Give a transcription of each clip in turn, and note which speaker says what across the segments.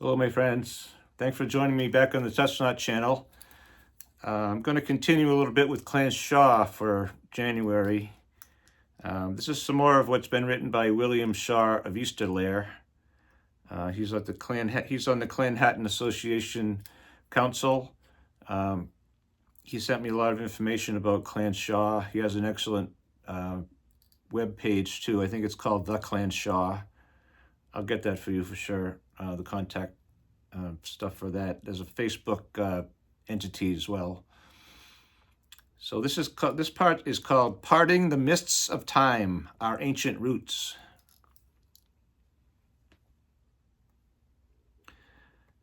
Speaker 1: Hello, my friends. Thanks for joining me back on the Touchnot channel. I'm going to continue a little bit with Clan Shaw for January. This is some more of what's been written by William Shaw of Easterlair. He's on the Clan Hatton Association Council. He sent me a lot of information about Clan Shaw. He has an excellent web page too. I think it's called The Clan Shaw. I'll get that for you for sure. The contact stuff for that. There's a Facebook entity as well. So this part is called Parting the Mists of Time, Our Ancient Roots.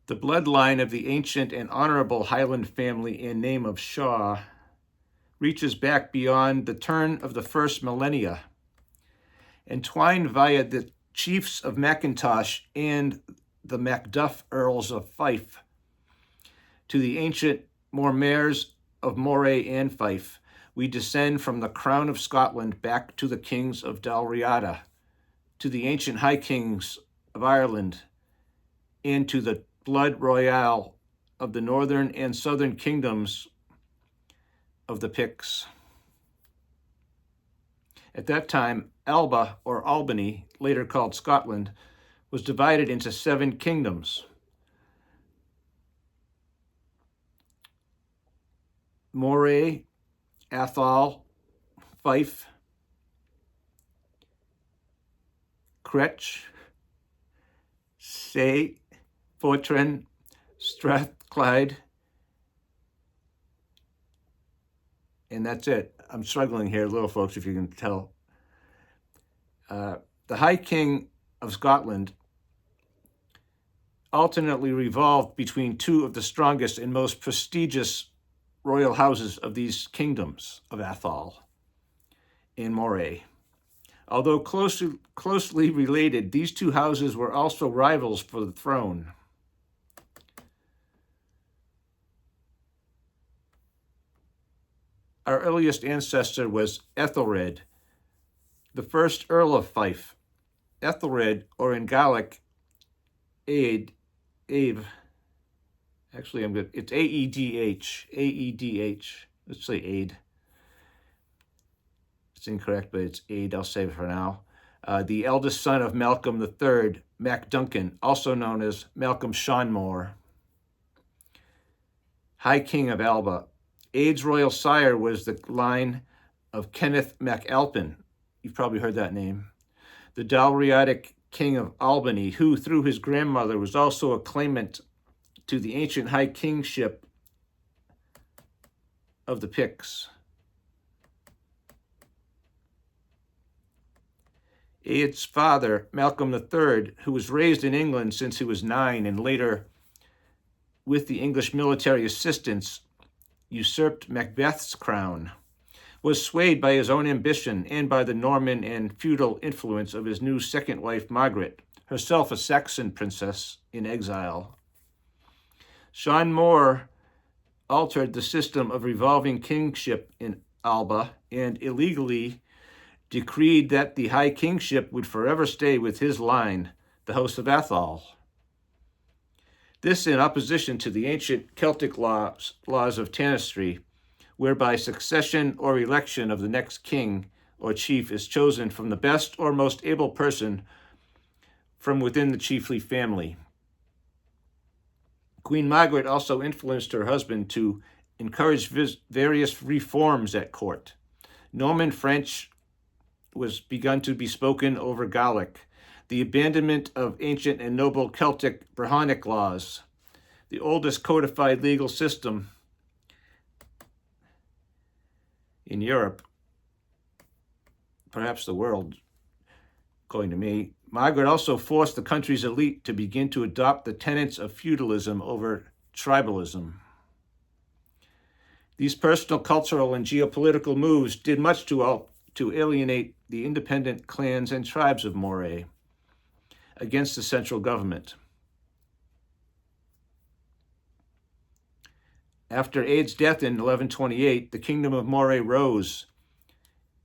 Speaker 1: The bloodline of the ancient and honorable Highland family in name of Shaw reaches back beyond the turn of the first millennia, entwined via the chiefs of Macintosh and the Macduff Earls of Fife, to the ancient Mormaers of Moray and Fife. We descend from the crown of Scotland back to the kings of Dalriada, to the ancient high kings of Ireland, and to the blood royal of the northern and southern kingdoms of the Picts. At that time, Alba, or Albany, later called Scotland, was divided into 7 kingdoms. Moray, Athol, Fife, Cretch, Say, Fortran, Strathclyde, and that's it. I'm struggling here, little folks, if you can tell. The High King of Scotland alternately revolved between 2 of the strongest and most prestigious royal houses of these kingdoms of Athol and Moray. Although closely related, these 2 houses were also rivals for the throne. Our earliest ancestor was Ethelred, the first Earl of Fife. Ethelred, or in Gaelic, Aedh. Actually, it's Aedh. Aedh. Let's say Aedh. It's incorrect, but it's Aedh. I'll save it for now. The eldest son of Malcolm III, Mac Duncan, also known as Malcolm Seanmore, High King of Alba. Aedh's royal sire was the line of Kenneth MacAlpin. You've probably heard that name. The Dalriadic King of Albany, who, through his grandmother, was also a claimant to the ancient high kingship of the Picts. Aedh's father, Malcolm III, who was raised in England since he was 9 and later, with the English military assistance, usurped Macbeth's crown, was swayed by his own ambition and by the Norman and feudal influence of his new second wife, Margaret, herself a Saxon princess in exile. Seanmore altered the system of revolving kingship in Alba and illegally decreed that the high kingship would forever stay with his line, the House of Athol. This in opposition to the ancient Celtic laws of Tanistry, whereby succession or election of the next king or chief is chosen from the best or most able person from within the chiefly family. Queen Margaret also influenced her husband to encourage various reforms at court. Norman French was begun to be spoken over Gaelic, the abandonment of ancient and noble Celtic Brahmanic laws, the oldest codified legal system in Europe, perhaps the world, according to me. Margaret also forced the country's elite to begin to adopt the tenets of feudalism over tribalism. These personal, cultural, and geopolitical moves did much to alienate the independent clans and tribes of Moray against the central government. After Aedh's death in 1128, the kingdom of Moray rose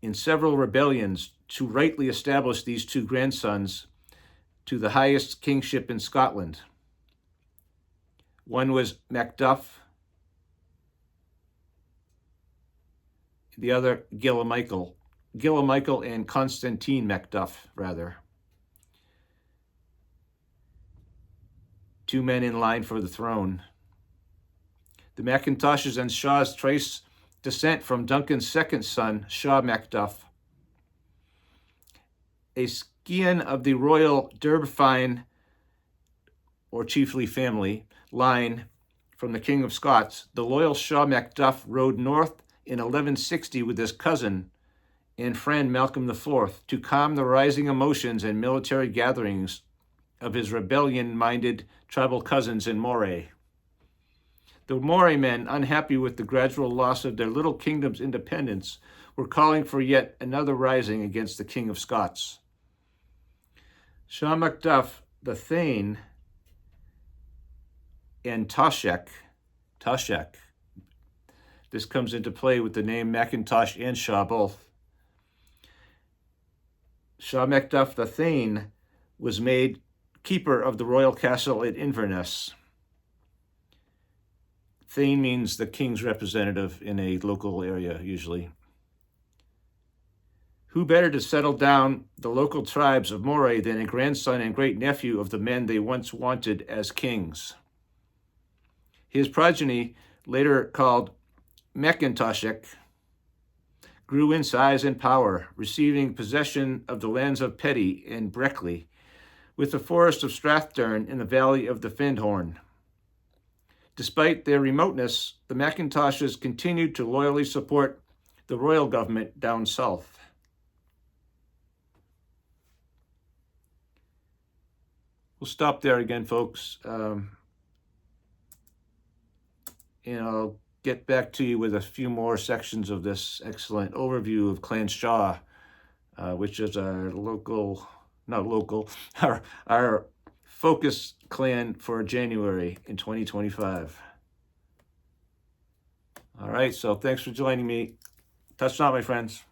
Speaker 1: in several rebellions to rightly establish these 2 grandsons to the highest kingship in Scotland. One was Macduff, the other Gilamichael and Constantine Macduff, rather. Two men in line for the throne. The Macintoshes and Shaws trace descent from Duncan's second son, Shaw Macduff, a scion of the royal Derbfine, or chiefly family, line from the King of Scots. The loyal Shaw Macduff rode north in 1160 with his cousin and friend Malcolm IV to calm the rising emotions and military gatherings of his rebellion-minded tribal cousins in Moray. The Moray men, unhappy with the gradual loss of their little kingdom's independence, were calling for yet another rising against the King of Scots. Shaw Macduff, the Thane, and Toshek, this comes into play with the name Macintosh and Shaw both. Shaw Macduff, the Thane, was made keeper of the royal castle at Inverness. Thane means the king's representative in a local area, usually. Who better to settle down the local tribes of Moray than a grandson and great-nephew of the men they once wanted as kings? His progeny, later called Macintoshek, grew in size and power, receiving possession of the lands of Petty and Breckley, with the forest of Strathdown in the valley of the Findhorn. Despite their remoteness, the Macintoshes continued to loyally support the royal government down south. We'll stop there again, folks. And I'll get back to you with a few more sections of this excellent overview of Clan Shaw, which is our our focus clan for January in 2025. All right, so thanks for joining me. Touch not, my friends.